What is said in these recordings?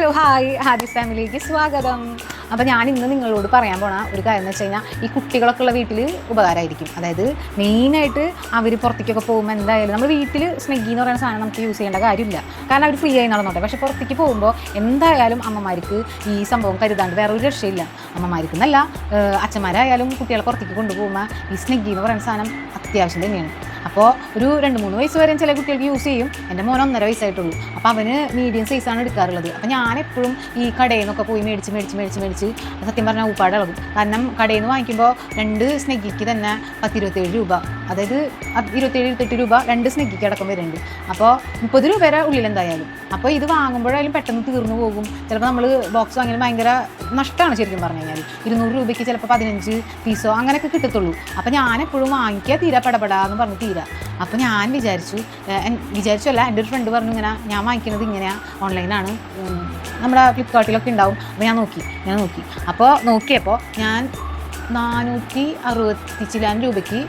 Hello hi ഹാദിസ് ഫാമിലിക്ക് സ്വാഗതം. അപ്പോൾ ഞാൻ ഇന്ന് നിങ്ങളോട് പറയാൻ പോണ ഒരു കാര്യം എന്ന് വെച്ച് കഴിഞ്ഞാൽ ഈ കുട്ടികളൊക്കെ ഉള്ള വീട്ടിൽ ഉപകാരമായിരിക്കും. അതായത് മെയിനായിട്ട് അവർ പുറത്തേക്കൊക്കെ പോകുമ്പോൾ എന്തായാലും നമ്മൾ വീട്ടിൽ സ്നെഗ്ഗി എന്ന് പറയുന്ന സാധനം നമുക്ക് യൂസ് ചെയ്യേണ്ട കാര്യമില്ല, കാരണം അവർ ഫ്രീ ആയി നടന്നോട്ടെ. പക്ഷേ പുറത്തേക്ക് പോകുമ്പോൾ എന്തായാലും അമ്മമാർക്ക് ഈ സംഭവം കരുതാണ്ട് വേറെ ഒരു രക്ഷയില്ല. അമ്മമാർക്ക് എന്നല്ല, അച്ഛന്മാരായാലും കുട്ടികളെ പുറത്തേക്ക് കൊണ്ടുപോകുമ്പോൾ ഈ സ്നെഗ്ഗി എന്ന് പറയുന്ന സാധനം അത്യാവശ്യം തന്നെയാണ്. അപ്പോൾ ഒരു 2-3 വയസ്സ് വരെയും ചില കുട്ടികൾക്ക് യൂസ് ചെയ്യും. എൻ്റെ മോൻ 1.5 വയസ്സായിട്ടുള്ളൂ. അപ്പോൾ അവന് മീഡിയം സൈസാണ് എടുക്കാറുള്ളത്. അപ്പോൾ ഞാനെപ്പോഴും ഈ കടയിൽ നിന്നൊക്കെ പോയി മേടിച്ച് സത്യം പറഞ്ഞാൽ ഊപ്പാട് ഇളകും. കാരണം കടയിൽ നിന്ന് വാങ്ങിക്കുമ്പോൾ 2 സ്നെഗ്ഗിക്ക് തന്നെ 10-27 രൂപ, അതായത് 27-28 രൂപ 2 സ്നെഗ്ഗിക്ക് അടക്കം വരുന്നുണ്ട്. അപ്പോൾ 30 രൂപ വരെ ഉള്ളിൽ എന്തായാലും. അപ്പോൾ ഇത് വാങ്ങുമ്പോഴായാലും പെട്ടെന്ന് തീർന്നു പോകും. ചിലപ്പോൾ നമ്മൾ ബോക്സ് വാങ്ങിയാൽ ഭയങ്കര നഷ്ടമാണ് ശരിക്കും പറഞ്ഞു കഴിഞ്ഞാൽ. 200 രൂപയ്ക്ക് ചിലപ്പോൾ 15 പീസോ അങ്ങനെയൊക്കെ കിട്ടത്തുള്ളൂ. അപ്പോൾ ഞാനെപ്പോഴും വാങ്ങിക്കുക തീരാ പടപടാന്ന് പറഞ്ഞ് തീരാ. അപ്പോൾ ഞാൻ വിചാരിച്ചല്ല, എൻ്റെ ഒരു ഫ്രണ്ട് പറഞ്ഞു ഇങ്ങനെ ഞാൻ വാങ്ങിക്കുന്നത് ഇങ്ങനെയാണ്, ഓൺലൈനാണ്, നമ്മുടെ ഫ്ലിപ്കാർട്ടിലൊക്കെ ഉണ്ടാവും. അപ്പോൾ ഞാൻ നോക്കി അപ്പോൾ നോക്കിയപ്പോൾ ഞാൻ 460 ചില്ലാൻ രൂപയ്ക്ക്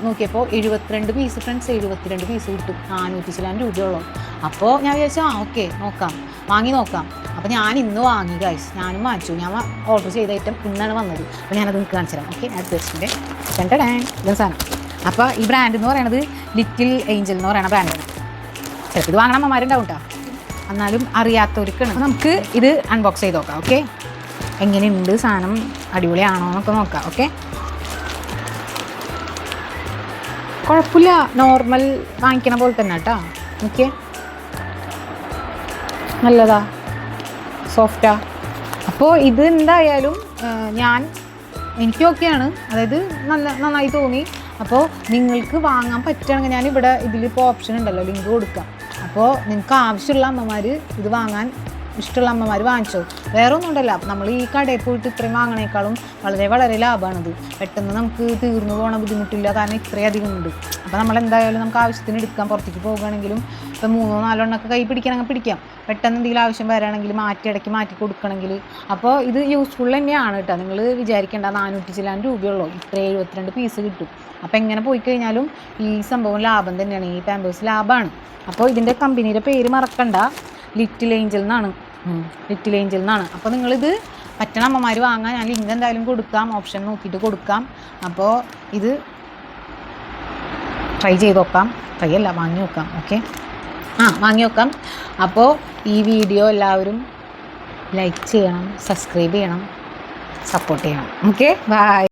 നോക്കിയപ്പോൾ 72 പീസ് ഫ്രണ്ട്സ്, 72 പീസ് കിട്ടും, 400 ചില്ലാൻ രൂപയുള്ളൂ. അപ്പോൾ ഞാൻ വിചാരിച്ചു ഓക്കെ വാങ്ങി നോക്കാം. അപ്പോൾ ഞാൻ ഇന്ന് വാങ്ങി ഗൈസ്, ഞാനും വാങ്ങിച്ചു. ഞാൻ ഓർഡർ ചെയ്ത ഐറ്റം ഇന്നാണ് വന്നത്. അപ്പോൾ ഞാനത് നിങ്ങൾക്ക് കാണിച്ചു തരാം. ഓക്കെ, അടുത്ത വെച്ചിട്ടുണ്ട് ഇതാണ് സാധനം. അപ്പോൾ ഈ ബ്രാൻഡ് എന്ന് പറയുന്നത് ലിറ്റിൽ ഏഞ്ചൽ എന്ന് പറയുന്ന ബ്രാൻഡാണ്. ചിലപ്പോൾ ഇത് വാങ്ങണ അമ്മമാരുണ്ടാവും കേട്ടോ, എന്നാലും അറിയാത്തവർക്കാണ്. നമുക്ക് ഇത് അൺബോക്സ് ചെയ്ത് നോക്കാം. ഓക്കെ, എങ്ങനെയുണ്ട് സാധനം, അടിപൊളിയാണോ എന്നൊക്കെ നോക്കാം. ഓക്കെ, കുഴപ്പമില്ല, നോർമൽ വാങ്ങിക്കണ പോലെ തന്നെ കേട്ടോ. ഓക്കെ, നല്ലതാ, സോഫ്റ്റാ. അപ്പോൾ ഇത് എന്തായാലും എനിക്ക് ഓക്കെയാണ്, അതായത് നന്നായി തോന്നി. അപ്പോൾ നിങ്ങൾക്ക് വാങ്ങാൻ പറ്റുകയാണെങ്കിൽ ഞാനിവിടെ ഇതിലിപ്പോൾ ഓപ്ഷൻ ഉണ്ടല്ലോ, ലിങ്ക് കൊടുക്കാം. അപ്പോൾ നിങ്ങൾക്ക് ആവശ്യമുള്ള അമ്മമാർ ഇത് വാങ്ങാൻ ഇഷ്ടമുള്ള അമ്മമാർ വാങ്ങിച്ചോ. വേറെ ഒന്നും ഉണ്ടല്ല, നമ്മൾ ഈ കടയിൽ പോയിട്ട് ഇത്രയും വാങ്ങണേക്കാളും വളരെ ലാഭമാണിത്. പെട്ടെന്ന് നമുക്ക് തീർന്നു പോകണ ബുദ്ധിമുട്ടില്ല, കാരണം ഇത്രയധികം ഉണ്ട്. അപ്പോൾ നമ്മളെന്തായാലും നമുക്ക് ആവശ്യത്തിന് എടുക്കാം. പുറത്തേക്ക് പോകുകയാണെങ്കിലും ഇപ്പോൾ 3-4 എണ്ണമൊക്കെ കൈ പിടിക്കാം. പെട്ടെന്ന് എന്തെങ്കിലും ആവശ്യം വരാണെങ്കിൽ ഇടയ്ക്ക് മാറ്റി കൊടുക്കണമെങ്കിൽ. അപ്പോൾ ഇത് യൂസ്ഫുൾ തന്നെയാണ് കേട്ടോ. നിങ്ങൾ വിചാരിക്കേണ്ട 400 ചില്ലാൻ രൂപയുള്ളൂ, ഇത്ര 72 പീസ് കിട്ടും. അപ്പോൾ എങ്ങനെ പോയി കഴിഞ്ഞാലും ഈ സംഭവം ലാഭം തന്നെയാണ്, ഈ പാമ്പേഴ്സ് ലാഭമാണ്. അപ്പോൾ ഇതിൻ്റെ കമ്പനിയുടെ പേര് മറക്കണ്ട, ലിറ്റിൽ ഏഞ്ചൽ എന്നാണ്. അപ്പോൾ നിങ്ങളിത് പറ്റണ അമ്മമാർ വാങ്ങാൻ ഞാൻ ലിങ്ക് എന്തായാലും കൊടുക്കാം, ഓപ്ഷൻ നോക്കിയിട്ട് കൊടുക്കാം. അപ്പോൾ ഇത് ട്രൈ ചെയ്ത് നോക്കാം, വാങ്ങി നോക്കാം. ഓക്കെ, വാങ്ങി നോക്കാം. അപ്പോൾ ഈ വീഡിയോ എല്ലാവരും ലൈക്ക് ചെയ്യണം, സബ്സ്ക്രൈബ് ചെയ്യണം, സപ്പോർട്ട് ചെയ്യണം. Okay, by.